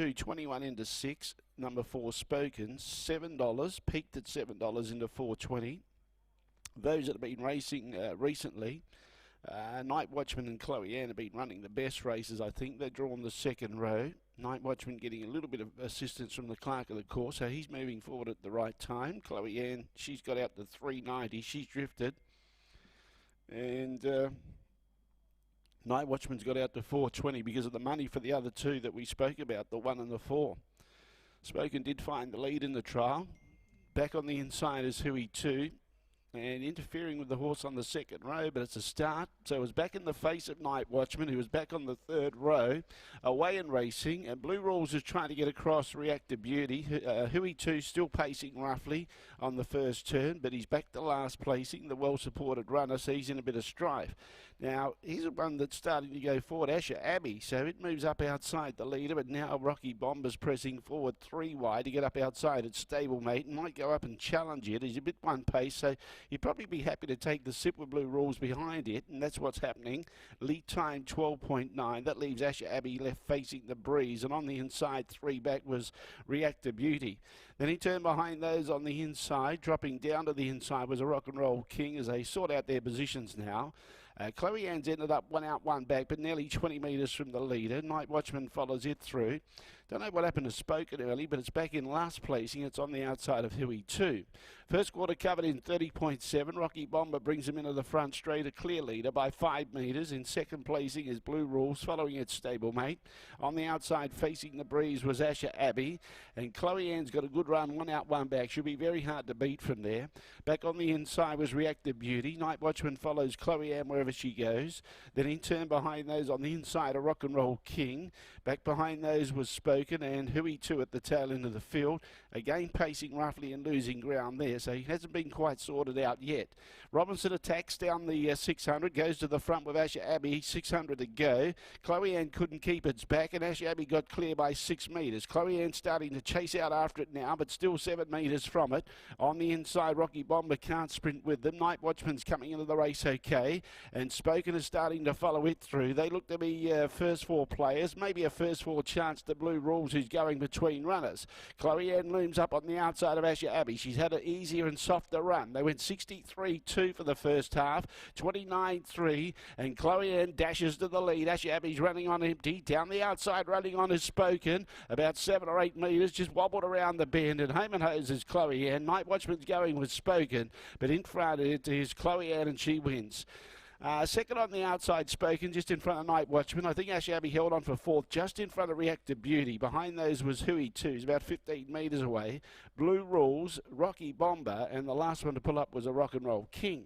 21 into 6, number 4 Spoken, $7, peaked at $7 into 420. Those that have been racing recently, Night Watchman and Chloe Ann have been running the best races, I think. They're drawn the second row. Night Watchman getting a little bit of assistance from the clerk of the course, so he's moving forward at the right time. Chloe Ann, she's got out the 390, she's drifted. And Night Watchman's got out to 420 because of the money for the other two that we spoke about, the 1 and the 4. Spoken did find the lead in the trial. Back on the inside is Huey 2. And interfering with the horse on the second row, but it's a start. So it was back in the face of Night Watchman, who was back on the third row, away and racing. And Blue Rules is trying to get across Reactor Beauty. Huey 2 still pacing roughly on the first turn, but he's back to last placing, the well-supported runner, so he's in a bit of strife. Now, here's a one that's starting to go forward, ABBEY. So it moves up outside the leader, but now ROCKYBOMBA's pressing forward 3 wide to get up outside its stablemate and might go up and challenge it. He's a bit one pace, so you'd probably be happy to take the sip with Blue Rules behind it, and that's what's happening. Lead time 12.9. That leaves ABBEY left facing the breeze, and on the inside, 3 back was Reactor Beauty. Then he turned behind those on the inside. Dropping down to the inside was a Rock'n'Roll King as they sort out their positions now. Chloe Ann's ended up 1 out, 1 back, but nearly 20 metres from the leader. Night Watchman follows it through. Don't know what happened to Spoken early, but it's back in last placing. It's on the outside of Huey 2. First quarter covered in 30.7. ROCKYBOMBA brings him into the front straight, a clear leader by 5 metres. In second placing is Blue Rules, following its stablemate. On the outside, facing the breeze, was ABBEY. And Chloe Ann's got a good run, 1 out, 1 back. Should be very hard to beat from there. Back on the inside was Reactor Beauty. Night Watchman follows Chloe Ann wherever she goes. Then in turn behind those on the inside, a Rock'n'Roll King. Back behind those was Spoken, and Huey 2 at the tail end of the field. Again pacing roughly and losing ground there, so he hasn't been quite sorted out yet. Robinson attacks down the 600, goes to the front with ABBEY, 600 to go. Chloe Ann couldn't keep its back, and ABBEY got clear by 6 metres. Chloe Ann starting to chase out after it now, but still 7 metres from it. On the inside, ROCKYBOMBA can't sprint with them. Night Watchman's coming into the race okay, and Spoken is starting to follow it through. They look to be first 4 players, maybe a first 4 chance to Blue Rules, who's going between runners. Chloe Ann looms up on the outside of ABBEY. She's had an easier and softer run. They went 63.2 for the first half, 29.3, and Chloe Ann dashes to the lead. ABBEY's running on empty. Down the outside, running on is Spoken, about 7 or 8 metres, just wobbled around the bend, and home and hose is Chloe Ann. Night Watchman's going with Spoken, but in front it is Chloe Ann, and she wins. Second on the outside, Spoken, just in front of Night Watchman. I think ABBEY held on for 4th, just in front of Reactor Beauty. Behind those was Huey 2, he's about 15 metres away. Blue Rules, ROCKYBOMBA, and the last one to pull up was a Rock'n'Roll King.